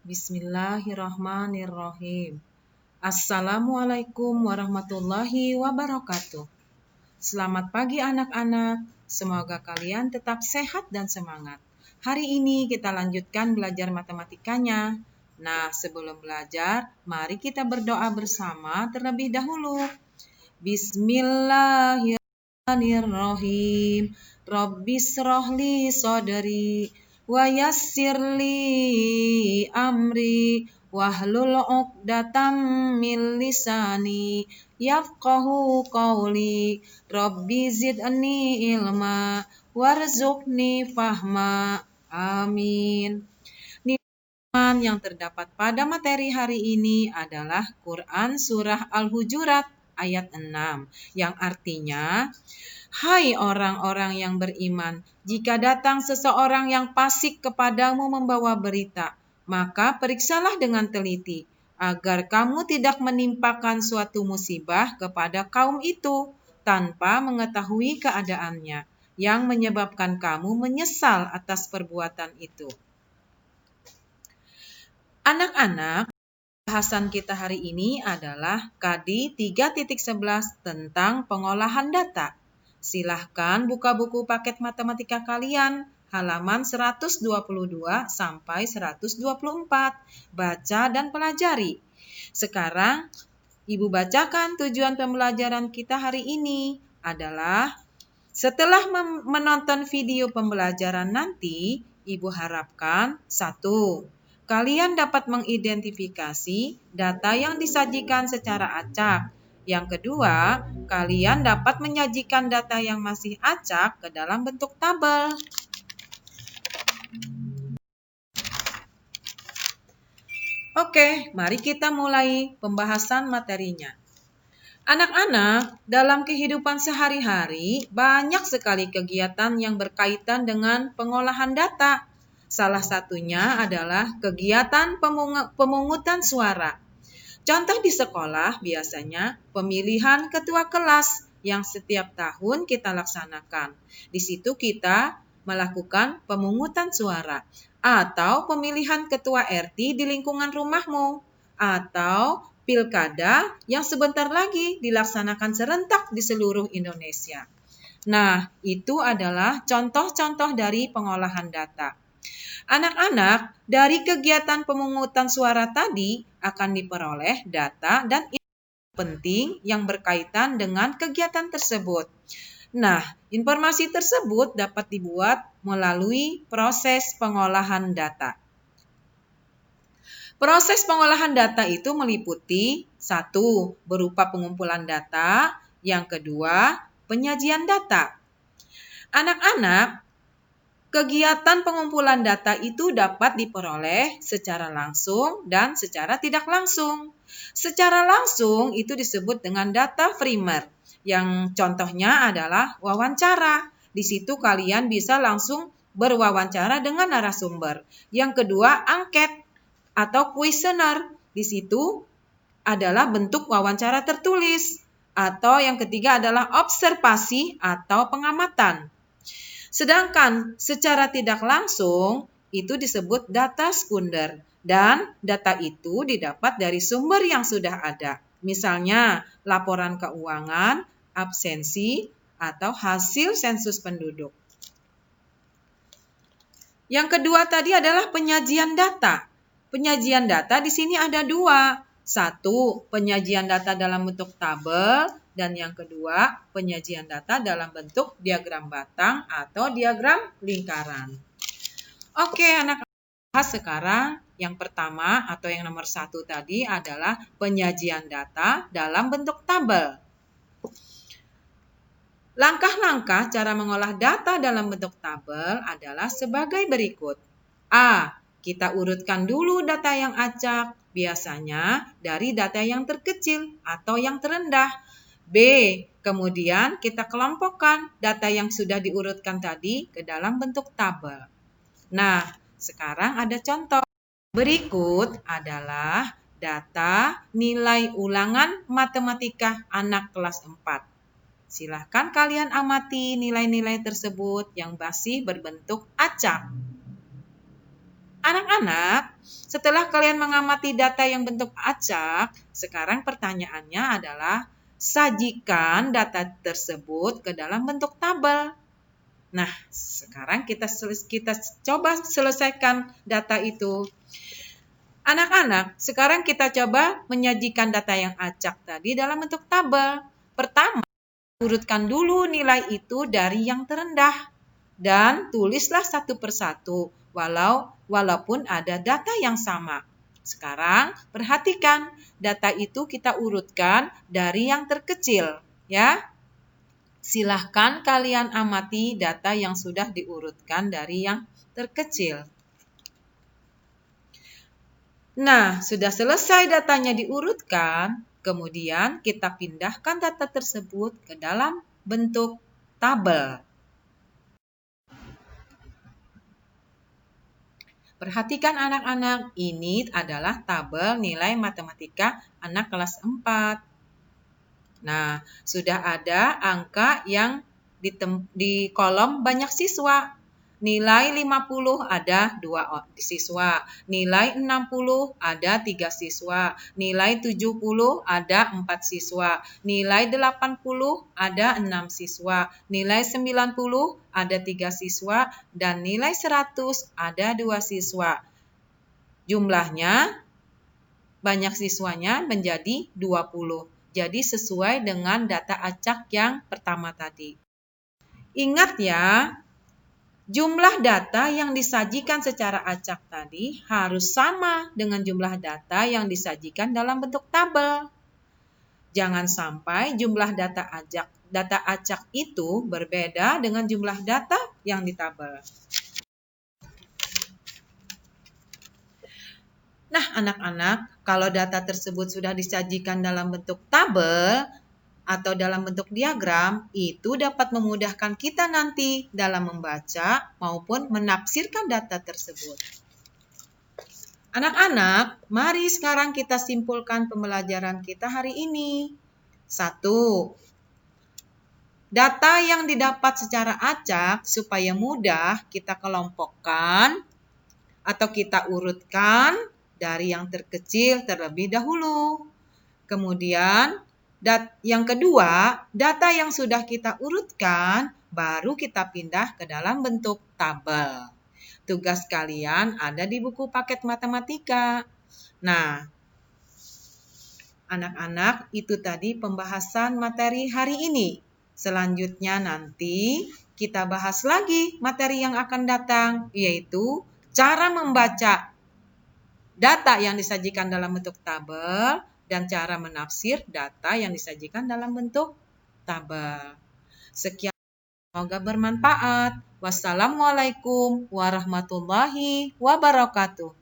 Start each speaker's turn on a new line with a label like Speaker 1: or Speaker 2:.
Speaker 1: Bismillahirrahmanirrahim. Assalamualaikum warahmatullahi wabarakatuh. Selamat pagi anak-anak. Semoga kalian tetap sehat dan semangat. Hari ini kita lanjutkan belajar matematikanya. Nah, sebelum belajar, mari kita berdoa bersama terlebih dahulu. Bismillahirrahmanirrahim. Rabbisrohli sodri wa yassirli amri wahlul 'uqdatam min lisani yafqahu qawli rabbi zidni ilma warzuqni fahma amin. Nilai yang terdapat pada materi hari ini adalah Quran Surah Al-Hujurat ayat 6 yang artinya, hai orang-orang yang beriman, jika datang seseorang yang fasik kepadamu membawa berita, maka periksalah dengan teliti, agar kamu tidak menimpakan suatu musibah kepada kaum itu tanpa mengetahui keadaannya, yang menyebabkan kamu menyesal atas perbuatan itu. Anak-anak, bahasan kita hari ini adalah KD 3.11 tentang pengolahan data. Silahkan buka buku paket matematika kalian, halaman 122 sampai 124. Baca dan pelajari. Sekarang, Ibu bacakan tujuan pembelajaran kita hari ini adalah, setelah menonton video pembelajaran nanti, Ibu harapkan 1. Kalian dapat mengidentifikasi data yang disajikan secara acak. Yang kedua, kalian dapat menyajikan data yang masih acak ke dalam bentuk tabel. Oke, mari kita mulai pembahasan materinya. Anak-anak, dalam kehidupan sehari-hari, banyak sekali kegiatan yang berkaitan dengan pengolahan data. Salah satunya adalah kegiatan pemungutan suara. Contoh di sekolah biasanya pemilihan ketua kelas yang setiap tahun kita laksanakan. Di situ kita melakukan pemungutan suara atau pemilihan ketua RT di lingkungan rumahmu atau pilkada yang sebentar lagi dilaksanakan serentak di seluruh Indonesia. Nah, itu adalah contoh-contoh dari pengolahan data. Anak-anak, dari kegiatan pemungutan suara tadi akan diperoleh data dan informasi penting yang berkaitan dengan kegiatan tersebut. Nah, informasi tersebut dapat dibuat melalui proses pengolahan data. Proses pengolahan data itu meliputi 1. Berupa pengumpulan data, yang kedua, penyajian data. Anak-anak, kegiatan pengumpulan data itu dapat diperoleh secara langsung dan secara tidak langsung. Secara langsung itu disebut dengan data primer, yang contohnya adalah wawancara. Di situ kalian bisa langsung berwawancara dengan narasumber. Yang kedua, angket atau kuesioner. Di situ adalah bentuk wawancara tertulis. Atau yang ketiga adalah observasi atau pengamatan. Sedangkan secara tidak langsung itu disebut data sekunder dan data itu didapat dari sumber yang sudah ada. Misalnya laporan keuangan, absensi, atau hasil sensus penduduk. Yang kedua tadi adalah penyajian data. Penyajian data di sini ada 2. 1. Penyajian data dalam bentuk tabel. Dan yang kedua, penyajian data dalam bentuk diagram batang atau diagram lingkaran. Oke, anak-anak, bahas sekarang yang pertama atau yang nomor 1 tadi adalah penyajian data dalam bentuk tabel. Langkah-langkah cara mengolah data dalam bentuk tabel adalah sebagai berikut. A. Kita urutkan dulu data yang acak, biasanya dari data yang terkecil atau yang terendah. B. Kemudian kita kelompokkan data yang sudah diurutkan tadi ke dalam bentuk tabel. Nah, sekarang ada contoh. Berikut adalah data nilai ulangan matematika anak kelas 4. Silahkan kalian amati nilai-nilai tersebut yang masih berbentuk acak. anak-anak, setelah kalian mengamati data yang bentuk acak, sekarang pertanyaannya adalah sajikan data tersebut ke dalam bentuk tabel. Nah, sekarang kita coba selesaikan data itu. Anak-anak, sekarang kita coba menyajikan data yang acak tadi dalam bentuk tabel. Pertama, urutkan dulu nilai itu dari yang terendah dan tulislah satu persatu walaupun ada data yang sama. Sekarang perhatikan data itu kita urutkan dari yang terkecil, ya. Silahkan kalian amati data yang sudah diurutkan dari yang terkecil. Nah, sudah selesai datanya diurutkan, kemudian kita pindahkan data tersebut ke dalam bentuk tabel. Perhatikan anak-anak, ini adalah tabel nilai matematika anak kelas 4. Nah, sudah ada angka yang di kolom banyak siswa. Nilai 50 ada 2 siswa, nilai 60 ada 3 siswa, nilai 70 ada 4 siswa, nilai 80 ada 6 siswa, nilai 90 ada 3 siswa, dan nilai 100 ada 2 siswa. Jumlahnya, banyak siswanya menjadi 20. Jadi sesuai dengan data acak yang pertama tadi. Ingat ya, jumlah data yang disajikan secara acak tadi harus sama dengan jumlah data yang disajikan dalam bentuk tabel. Jangan sampai jumlah data acak itu berbeda dengan jumlah data yang di tabel. Nah, anak-anak, kalau data tersebut sudah disajikan dalam bentuk tabel atau dalam bentuk diagram, itu dapat memudahkan kita nanti dalam membaca maupun menafsirkan data tersebut. Anak-anak, mari sekarang kita simpulkan pembelajaran kita hari ini. 1. Data yang didapat secara acak supaya mudah kita kelompokkan atau kita urutkan dari yang terkecil terlebih dahulu. Kemudian, yang kedua, data yang sudah kita urutkan, baru kita pindah ke dalam bentuk tabel. Tugas kalian ada di buku paket matematika. Nah, anak-anak, itu tadi pembahasan materi hari ini. Selanjutnya nanti kita bahas lagi materi yang akan datang, yaitu cara membaca data yang disajikan dalam bentuk tabel dan cara menafsir data yang disajikan dalam bentuk tabel. Sekian, semoga bermanfaat. Wassalamualaikum warahmatullahi wabarakatuh.